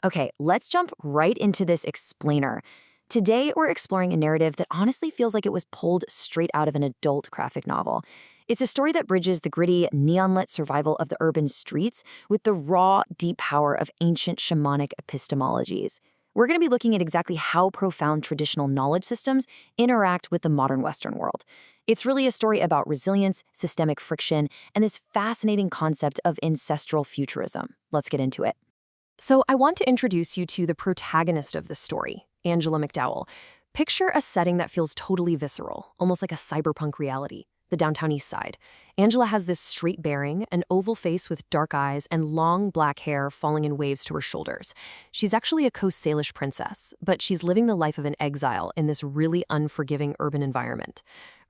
Okay, let's jump right into this explainer. Today, we're exploring a narrative that honestly feels like it was pulled straight out of an adult graphic novel. It's a story that bridges the gritty, neon-lit survival of the urban streets with the raw, deep power of ancient shamanic epistemologies. We're going to be looking at exactly how profound traditional knowledge systems interact with the modern Western world. It's really a story about resilience, systemic friction, and this fascinating concept of ancestral futurism. Let's get into it. So I want to introduce you to the protagonist of this story, Angela McDowell. Picture a setting that feels totally visceral, almost like a cyberpunk reality, the downtown Eastside. Angela has this straight bearing, an oval face with dark eyes and long black hair falling in waves to her shoulders. She's actually a Coast Salish princess, but she's living the life of an exile in this really unforgiving urban environment.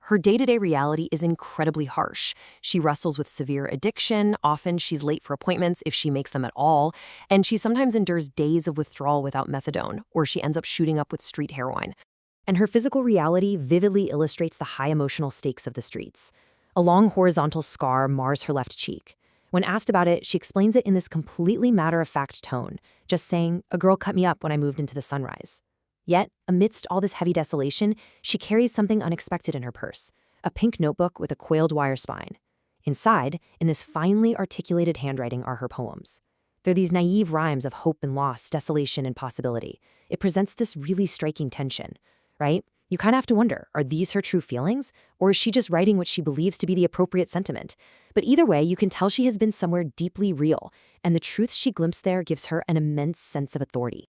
Her day-to-day reality is incredibly harsh. She wrestles with severe addiction, often she's late for appointments if she makes them at all, and she sometimes endures days of withdrawal without methadone, or she ends up shooting up with street heroin. And her physical reality vividly illustrates the high emotional stakes of the streets. A long horizontal scar mars her left cheek. When asked about it, she explains it in this completely matter-of-fact tone, just saying, "A girl cut me up when I moved into the sunrise." Yet, amidst all this heavy desolation, she carries something unexpected in her purse, a pink notebook with a coiled wire spine. Inside, in this finely articulated handwriting, are her poems. They're these naive rhymes of hope and loss, desolation and possibility. It presents this really striking tension, right? You kind of have to wonder, are these her true feelings? Or is she just writing what she believes to be the appropriate sentiment? But either way, you can tell she has been somewhere deeply real, and the truth she glimpsed there gives her an immense sense of authority.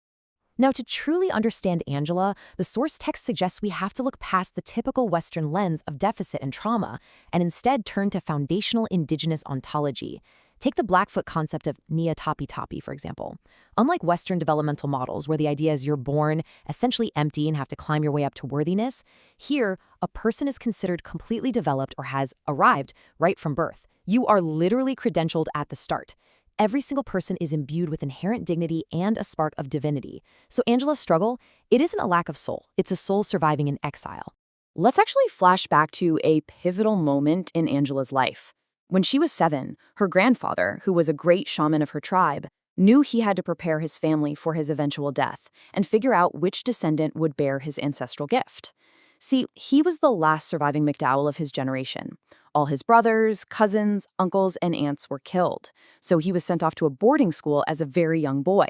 Now, to truly understand Angela, the source text suggests we have to look past the typical Western lens of deficit and trauma and instead turn to foundational Indigenous ontology. Take the Blackfoot concept of Nia Tapi Tapi, for example. Unlike Western developmental models, where the idea is you're born essentially empty and have to climb your way up to worthiness, here, a person is considered completely developed or has arrived right from birth. You are literally credentialed at the start. Every single person is imbued with inherent dignity and a spark of divinity. So Angela's struggle, it isn't a lack of soul. It's a soul surviving in exile. Let's actually flash back to a pivotal moment in Angela's life. When she was 7, her grandfather, who was a great shaman of her tribe, knew he had to prepare his family for his eventual death and figure out which descendant would bear his ancestral gift. See, he was the last surviving McDowell of his generation. All his brothers, cousins, uncles, and aunts were killed, so he was sent off to a boarding school as a very young boy.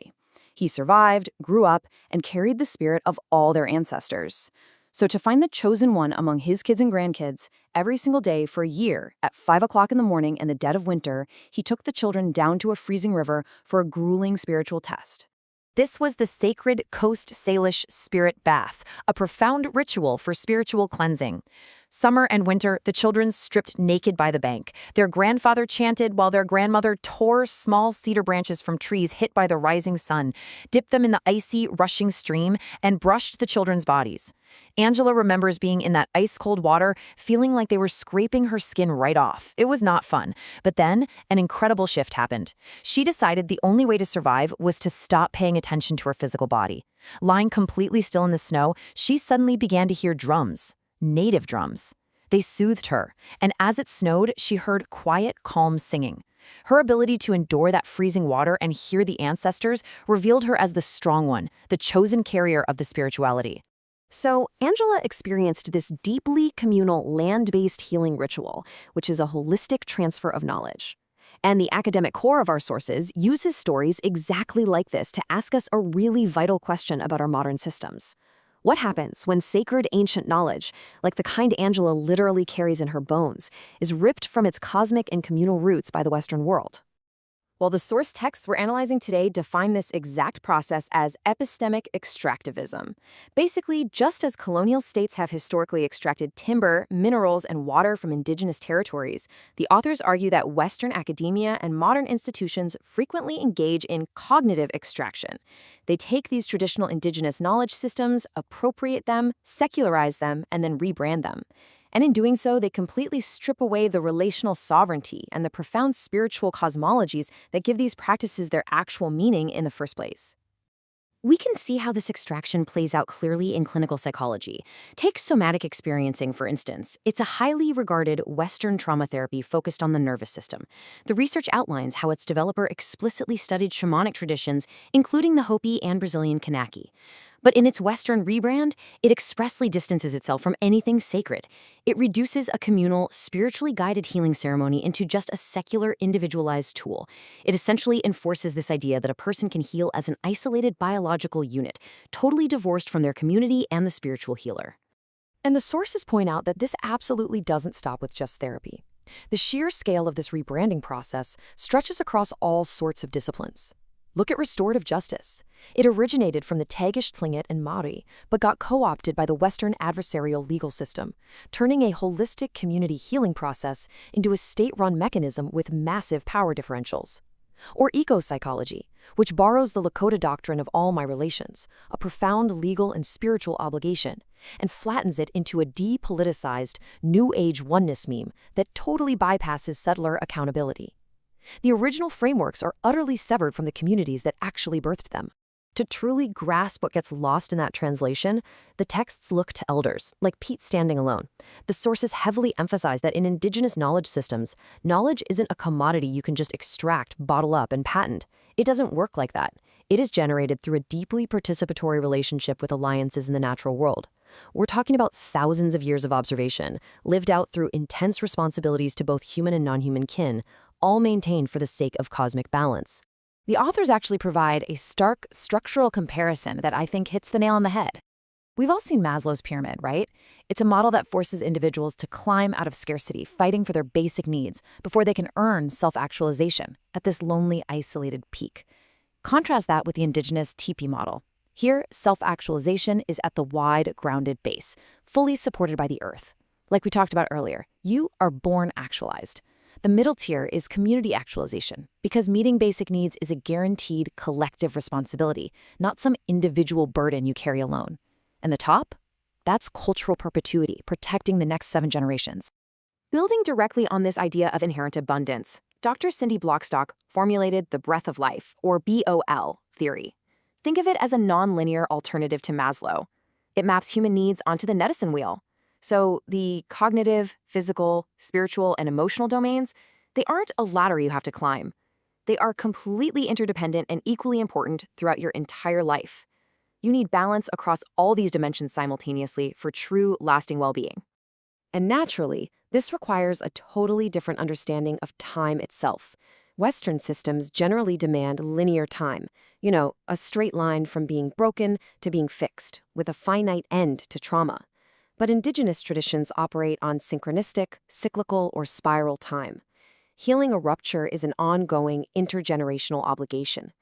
He survived, grew up, and carried the spirit of all their ancestors. So to find the chosen one among his kids and grandkids, every single day for a year, at 5 o'clock in the morning in the dead of winter, he took the children down to a freezing river for a grueling spiritual test. This was the sacred Coast Salish spirit bath, a profound ritual for spiritual cleansing. Summer and winter, the children stripped naked by the bank. Their grandfather chanted while their grandmother tore small cedar branches from trees hit by the rising sun, dipped them in the icy, rushing stream, and brushed the children's bodies. Angela remembers being in that ice-cold water, feeling like they were scraping her skin right off. It was not fun. But then, an incredible shift happened. She decided the only way to survive was to stop paying attention to her physical body. Lying completely still in the snow, she suddenly began to hear drums. Native drums. They soothed her, and as it snowed, she heard quiet, calm singing. Her ability to endure that freezing water and hear the ancestors revealed her as the strong one, the chosen carrier of the spirituality. So, Angela experienced this deeply communal land-based healing ritual, which is a holistic transfer of knowledge. And the academic core of our sources uses stories exactly like this to ask us a really vital question about our modern systems. What happens when sacred ancient knowledge, like the kind Angela literally carries in her bones, is ripped from its cosmic and communal roots by the Western world? Well, the source texts we're analyzing today define this exact process as epistemic extractivism. Basically, just as colonial states have historically extracted timber, minerals, and water from indigenous territories, the authors argue that Western academia and modern institutions frequently engage in cognitive extraction. They take these traditional indigenous knowledge systems, appropriate them, secularize them, and then rebrand them. And in doing so, they completely strip away the relational sovereignty and the profound spiritual cosmologies that give these practices their actual meaning in the first place. We can see how this extraction plays out clearly in clinical psychology. Take somatic experiencing, for instance. It's a highly regarded Western trauma therapy focused on the nervous system. The research outlines how its developer explicitly studied shamanic traditions, including the Hopi and Brazilian Kanaki. But in its Western rebrand, it expressly distances itself from anything sacred. It reduces a communal, spiritually guided healing ceremony into just a secular, individualized tool. It essentially enforces this idea that a person can heal as an isolated biological unit, totally divorced from their community and the spiritual healer. And the sources point out that this absolutely doesn't stop with just therapy. The sheer scale of this rebranding process stretches across all sorts of disciplines. Look at restorative justice. It originated from the Tagish Tlingit and Māori, but got co-opted by the Western adversarial legal system, turning a holistic community healing process into a state-run mechanism with massive power differentials. Or eco-psychology, which borrows the Lakota doctrine of all my relations, a profound legal and spiritual obligation, and flattens it into a depoliticized, New Age oneness meme that totally bypasses settler accountability. The original frameworks are utterly severed from the communities that actually birthed them. To truly grasp what gets lost in that translation, the texts look to elders, like Pete standing alone. The sources heavily emphasize that in Indigenous knowledge systems, knowledge isn't a commodity you can just extract, bottle up, and patent. It doesn't work like that. It is generated through a deeply participatory relationship with alliances in the natural world. We're talking about thousands of years of observation, lived out through intense responsibilities to both human and non-human kin, all maintained for the sake of cosmic balance. The authors actually provide a stark structural comparison that I think hits the nail on the head. We've all seen Maslow's pyramid, right? It's a model that forces individuals to climb out of scarcity, fighting for their basic needs before they can earn self-actualization at this lonely, isolated peak. Contrast that with the Indigenous teepee model. Here, self-actualization is at the wide, grounded base, fully supported by the earth. Like we talked about earlier, you are born actualized. The middle tier is community actualization, because meeting basic needs is a guaranteed collective responsibility, not some individual burden you carry alone. And the top? That's cultural perpetuity, protecting the next 7 generations. Building directly on this idea of inherent abundance, Dr. Cindy Blockstock formulated the breath of life, or BOL, theory. Think of it as a nonlinear alternative to Maslow. It maps human needs onto the Edison wheel. So the cognitive, physical, spiritual, and emotional domains, they aren't a ladder you have to climb. They are completely interdependent and equally important throughout your entire life. You need balance across all these dimensions simultaneously for true, lasting well-being. And naturally, this requires a totally different understanding of time itself. Western systems generally demand linear time, a straight line from being broken to being fixed, with a finite end to trauma. But Indigenous traditions operate on synchronistic, cyclical, or spiral time. Healing a rupture is an ongoing, intergenerational obligation.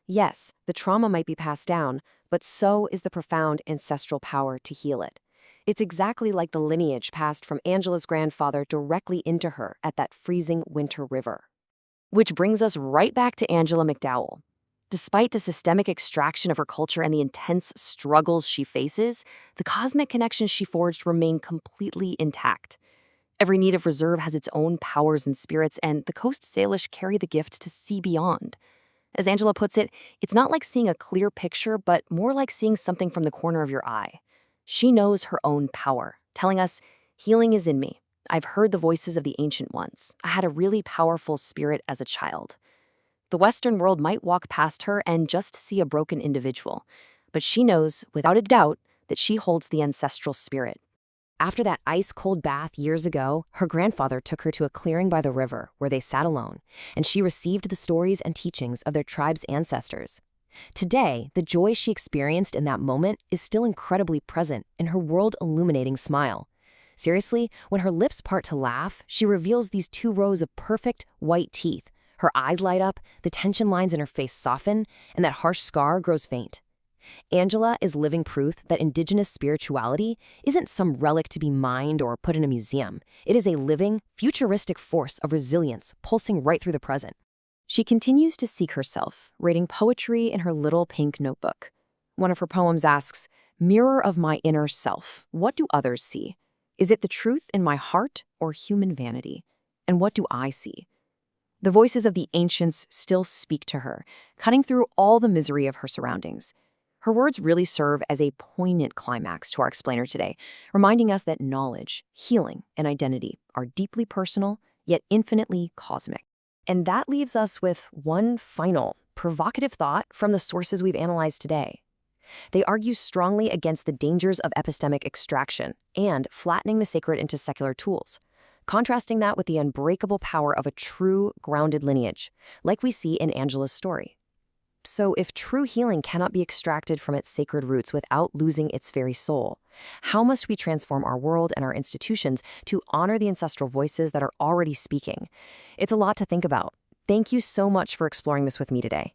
Yes, the trauma might be passed down, but so is the profound ancestral power to heal it. It's exactly like the lineage passed from Angela's grandfather directly into her at that freezing winter river. Which brings us right back to Angela McDowell. Despite the systemic extraction of her culture and the intense struggles she faces, the cosmic connections she forged remain completely intact. Every native reserve has its own powers and spirits, and the Coast Salish carry the gift to see beyond. As Angela puts it, it's not like seeing a clear picture, but more like seeing something from the corner of your eye. She knows her own power, telling us, "Healing is in me. I've heard the voices of the ancient ones. I had a really powerful spirit as a child." The Western world might walk past her and just see a broken individual, but she knows, without a doubt, that she holds the ancestral spirit. After that ice-cold bath years ago, her grandfather took her to a clearing by the river where they sat alone, and she received the stories and teachings of their tribe's ancestors. Today, the joy she experienced in that moment is still incredibly present in her world-illuminating smile. Seriously, when her lips part to laugh, she reveals these 2 rows of perfect white teeth. Her eyes light up, the tension lines in her face soften, and that harsh scar grows faint. Angela is living proof that Indigenous spirituality isn't some relic to be mined or put in a museum. It is a living, futuristic force of resilience pulsing right through the present. She continues to seek herself, writing poetry in her little pink notebook. One of her poems asks, "Mirror of my inner self, what do others see? Is it the truth in my heart or human vanity? And what do I see?" The voices of the ancients still speak to her, cutting through all the misery of her surroundings. Her words really serve as a poignant climax to our explainer today, reminding us that knowledge, healing, and identity are deeply personal, yet infinitely cosmic. And that leaves us with one final, provocative thought from the sources we've analyzed today. They argue strongly against the dangers of epistemic extraction and flattening the sacred into secular tools, contrasting that with the unbreakable power of a true, grounded lineage, like we see in Angela's story. So if true healing cannot be extracted from its sacred roots without losing its very soul, how must we transform our world and our institutions to honor the ancestral voices that are already speaking? It's a lot to think about. Thank you so much for exploring this with me today.